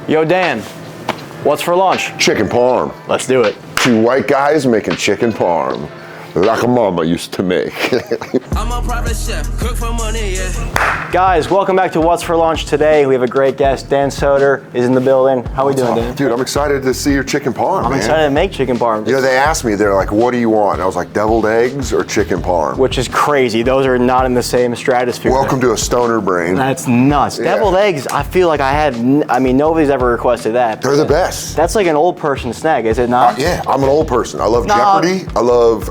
Yo, Dan, what's for lunch? Chicken parm. Let's do it. Two white guys making chicken parm, like a mama used to make. I'm a private chef, cook for money, yeah. Guys, welcome back to What's for Lunch. Today we have a great guest. Dan Soder is in the building. How are we doing, Dan? Dude, I'm excited to see your chicken parm, I'm man. excited to make chicken parm. You know, they asked me, they're like, what do you want? And I was like, deviled eggs or chicken parm? Which is crazy. Those are not in the same stratosphere. Welcome to a stoner brain. That's nuts. Yeah. Deviled eggs, I feel like nobody's ever requested that. They're the best. That's like an old person snack, is it not? Yeah, I'm an old person. I love Jeopardy. I love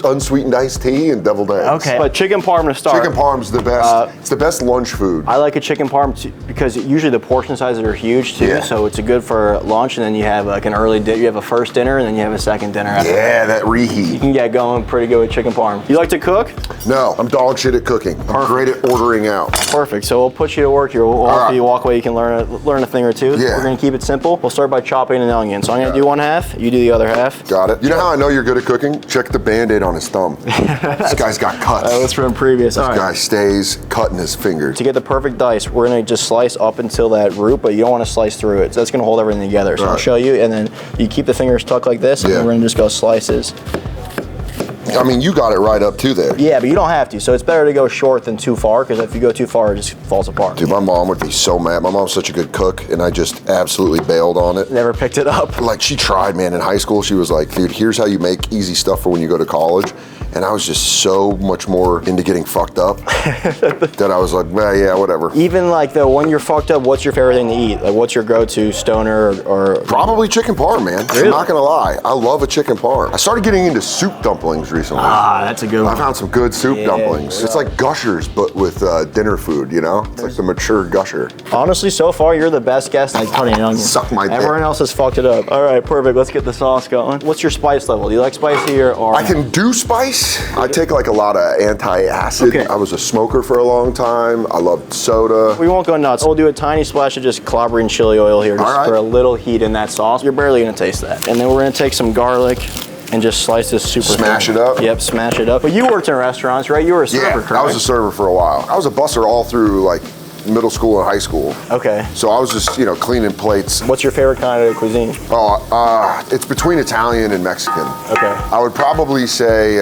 unsweetened iced tea and deviled eggs. Okay, but chicken parm to start. Chicken parm's the best. It's the best lunch food. I like a chicken parm because usually the portion sizes are huge too, Yeah. so it's good for lunch, and then you have like an early dinner. You have a first dinner, and then you have a second dinner after. Yeah, that reheat. You can get going pretty good with chicken parm. You like to cook? No, I'm dog shit at cooking. I'm great at ordering out. Perfect. So we'll put you to work here. After you walk away, you can learn a thing or two. Yeah. We're gonna keep it simple. We'll start by chopping an onion. So I'm gonna do one half. You do the other half. Got it. You know how I know you're good at cooking? Check the Band-Aid on his thumb. This guy's got cuts. That's from previous. This guy stays cutting his fingers. To get the perfect dice, we're gonna just slice up until that root, but you don't want to slice through it. So that's gonna hold everything together. So I'll show you, and then you keep the fingers tucked like this, and then we're gonna just go slices. I mean, you got it right up to there. Yeah, but you don't have to. So it's better to go short than too far, because if you go too far, it just falls apart. Dude, my mom would be so mad. My mom's such a good cook, and I just absolutely bailed on it. Never picked it up. Like, she tried, man. In high school, she was like, dude, here's how you make easy stuff for when you go to college. And I was just so much more into getting fucked up that I was like, well, yeah, whatever. Even like when you're fucked up, what's your favorite thing to eat? Like, what's your go-to stoner or? Probably chicken parm, man. Really? I'm not gonna lie. I love a chicken parm. I started getting into soup dumplings recently. Ah, that's a good one. I found some good soup dumplings. It's like Gushers, but with dinner food, you know? It's like the mature Gusher. Honestly, so far, you're the best guest at cutting an onion. Suck my dick. Everyone else has fucked it up. All right, perfect. Let's get the sauce going. What's your spice level? Do you like spicy or? I can do spice. I take like a lot of anti-acid. Okay. I was a smoker for a long time. I loved soda. We won't go nuts. We'll do a tiny splash of just clobbering chili oil here, just for a little heat in that sauce. You're barely gonna taste that. And then we're gonna take some garlic and just slice this super Smash thin. it up? Yep, smash it up. But you worked in restaurants, right? You were a server, correct? I was a server for a while. I was a busser all through like middle school and high school. Okay. So I was just, cleaning plates. What's your favorite kind of cuisine? It's between Italian and Mexican. Okay. I would probably say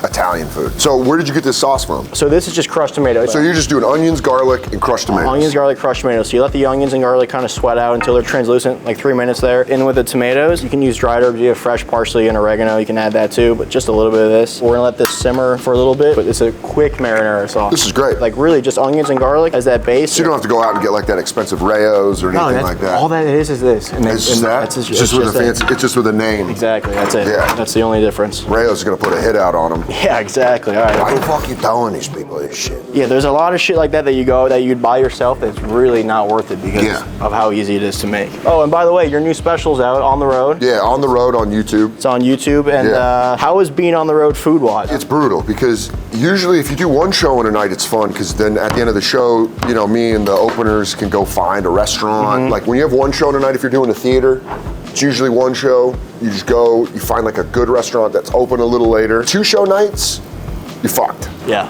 Italian food. So where did you get this sauce from? So this is just crushed tomatoes. So you're just doing onions, garlic, and crushed tomatoes. Onions, garlic, crushed tomatoes. So you let the onions and garlic kind of sweat out until they're translucent, like 3 minutes there. In with the tomatoes, you can use dried herbs. You have fresh parsley and oregano. You can add that too, but just a little bit of this. We're gonna let this simmer for a little bit, but it's a quick marinara sauce. This is great. Like really just onions and garlic as that base. So you don't have to go out and get like that expensive Rayo's or anything like that. All that is this. And It's just that? It's just with a fancy, it's just with a name. Exactly, that's it. Yeah. That's the only difference. Rayo's gonna put a hit out on them. Yeah, exactly. All right. Why the fuck you telling these people this shit? Yeah, there's a lot of shit like that you'd buy yourself that's really not worth it because of how easy it is to make. Oh, and by the way, your new special's out on the road. Yeah, on the road on YouTube. It's on YouTube. And how is being on the road food-wise? It's brutal because usually if you do one show in a night, it's fun because then at the end of the show, me and the openers can go find a restaurant. Like when you have one show in a night, if you're doing a theater, it's usually one show. You just go, you find like a good restaurant that's open a little later. 2 show nights, you're fucked. Yeah.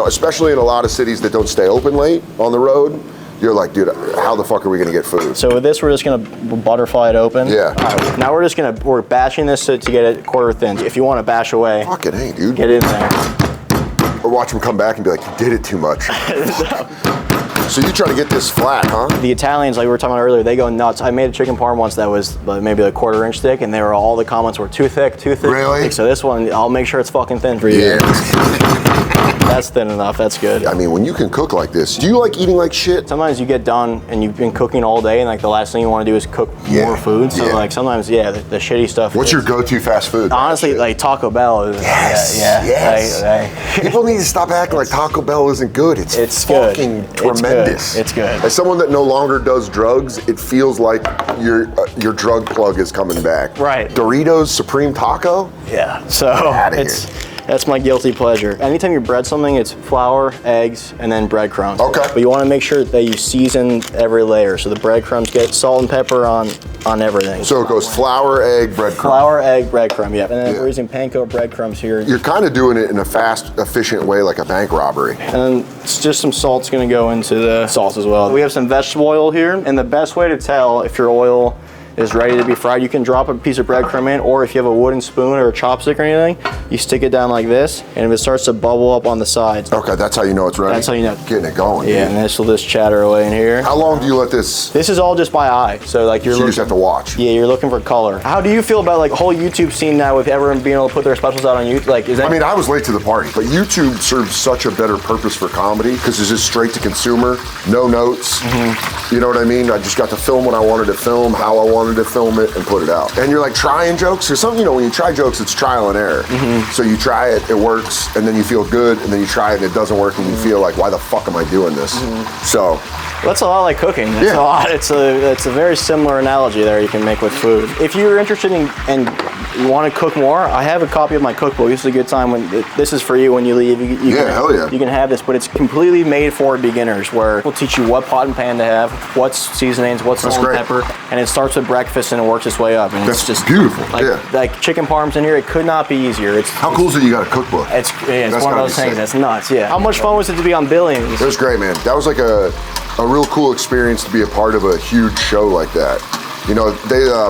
Especially in a lot of cities that don't stay open late on the road, you're like, dude, how the fuck are we gonna get food? So with this, we're just gonna butterfly it open. Yeah. All right, now we're bashing this to get it quarter thin. If you want to bash away, Fucking hey, dude. get in there. Or watch them come back and be like, you did it too much. So you try to get this flat, huh? The Italians, like we were talking about earlier, they go nuts. I made a chicken parm once that was maybe a 1/4 inch thick, and all the comments were too thick, too thick. Really? So this one, I'll make sure it's fucking thin for you. Yeah. That's thin enough, that's good. I mean, when you can cook like this, do you like eating like shit? Sometimes you get done and you've been cooking all day, and like the last thing you want to do is cook more food. So like sometimes, the shitty stuff. What's your go-to fast food? Honestly, like Taco Bell is. Yes. People need to stop acting like Taco Bell isn't good. It's fucking tremendous. It's good. As someone that no longer does drugs, it feels like your drug plug is coming back. Right. Doritos Supreme Taco? Yeah. So Get outta it's. That's my guilty pleasure. Anytime you bread something, it's flour, eggs, and then breadcrumbs. Okay. But you want to make sure that you season every layer, so the breadcrumbs get salt and pepper on everything. So it goes flour, egg, breadcrumb. Flour, egg, breadcrumb, yeah. And then Yeah. we're using panko breadcrumbs here. You're kind of doing it in a fast, efficient way, like a bank robbery. And then it's just some salt's gonna go into the sauce as well. We have some vegetable oil here, and the best way to tell if your oil is ready to be fried, you can drop a piece of breadcrumb in, or if you have a wooden spoon or a chopstick or anything, you stick it down like this, and if it starts to bubble up on the sides, Okay, that's how you know it's ready. That's how you know. Getting it going. yeah, dude. and this will just chatter away in here. How long do you let this? This is all just by eye, so like you're You just have to watch. Yeah, you're looking for color. How do you feel about like whole YouTube scene now with everyone being able to put their specials out on YouTube? Like, is that? I mean, I was late to the party, but YouTube serves such a better purpose for comedy because it's just straight to consumer, no notes. You know what I mean? I just got to film what I wanted to film, how I wanted to film it, and put it out. And you're like trying jokes or something. You know, when you try jokes, it's trial and error. So you try it, it works, and then you feel good, and then you try it, and it doesn't work, and you feel like, why the fuck am I doing this? So. That's a lot like cooking. It's Yeah. a lot. It's a very similar analogy there you can make with food. If you're interested in and you want to cook more, I have a copy of my cookbook. This is a good time when this is for you when you leave. You Yeah, can, hell yeah. You can have this, but it's completely made for beginners where we'll teach you what pot and pan to have, what seasonings, what salt and great. pepper, and it starts with breakfast and it works its way up. And That's it's just beautiful, Like, yeah. like chicken parms in here, it could not be easier. It's How cool is it you got a cookbook? It's That's one of gotta those be things sick. that's nuts. Yeah. How much fun was it to be on Billions? It was great, man. That was like a real cool experience to be a part of a huge show like that. You know,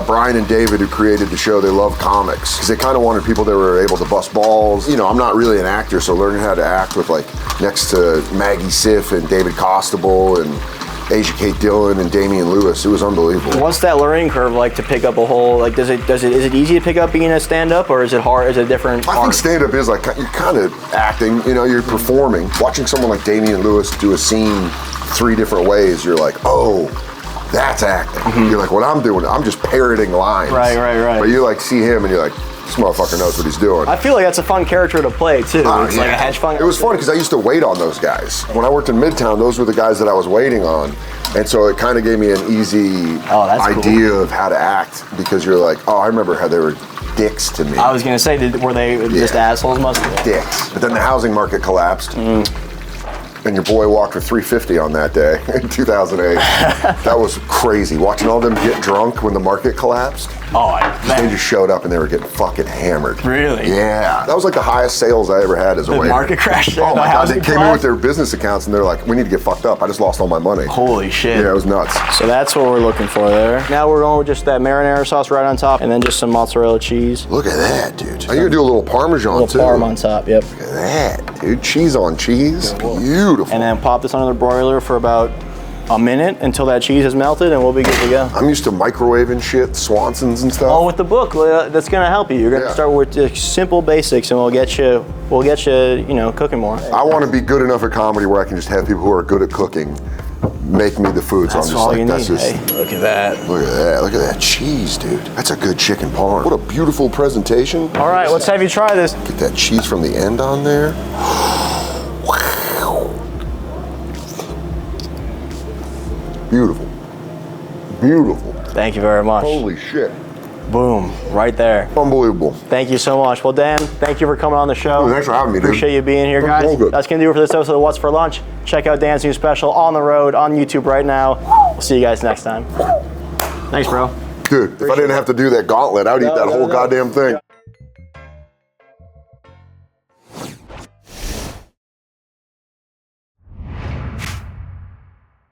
Brian and David, who created the show, they love comics because they kind of wanted people that were able to bust balls. You know, I'm not really an actor, so learning how to act with like next to Maggie Siff and David Costabile and Asia Kate Dillon and Damian Lewis, it was unbelievable. What's that learning curve like to pick up a whole, like is it easy to pick up being a stand-up or is it hard, is it different I think art? stand-up is like, you're kind of acting, you know, you're performing. Watching someone like Damian Lewis do a scene 3 different ways, you're like, oh, that's acting. You're like, what I'm doing, I'm just parroting lines. Right. But you like see him and you're like, this motherfucker knows what he's doing. I feel like that's a fun character to play too. Oh, It's like a yeah. hedge fund. It was funny because I used to wait on those guys. When I worked in Midtown, those were the guys that I was waiting on. And so it kind of gave me an easy that's idea of how to act because you're like, oh, I remember how they were dicks to me. I was gonna say, were they just assholes? Must be. Dicks. But then the housing market collapsed. And your boy walked for 350 on that day in 2008. That was crazy. Watching all them get drunk when the market collapsed. Oh, They just showed up and they were getting fucking hammered. Really? Yeah. That was like the highest sales I ever had as a waiter. market crashed there, Oh the my God, housing they came in collapsed? with their business accounts and they're like, we need to get fucked up. I just lost all my money. Holy shit. Yeah, it was nuts. So that's what we're looking for there. Now we're going with just that marinara sauce right on top and then just some mozzarella cheese. Look at that, dude. Now you're gonna do a little Parmesan A little too. parm on top, yep. Look at that, dude. Cheese on cheese. Beautiful. And then pop this under the broiler for about a minute until that cheese is melted and we'll be good to go. I'm used to microwaving shit, Swansons and stuff. Oh, with the book, that's gonna help you. You're gonna Yeah. start with just simple basics, and we'll get you, you know, cooking more. I want to be good enough at comedy where I can just have people who are good at cooking make me the food. So That's I'm just all like, you that's need. just. Hey, look at that. Look at that. Look at that cheese, dude. That's a good chicken parm. What a beautiful presentation. All right, let's have you try this. Get that cheese from the end on there. Wow. Beautiful. Beautiful. Thank you very much. Holy shit. Boom, right there. Unbelievable. Thank you so much. Well, Dan, thank you for coming on the show. Oh, thanks for having me, dude. Appreciate you being here, guys. All good. That's gonna do it for this episode of What's for Lunch. Check out Dan's new special, On the Road, on YouTube right now. We'll see you guys next time. Thanks, bro. Dude, if I didn't have to do that gauntlet, I would eat that whole no. goddamn thing.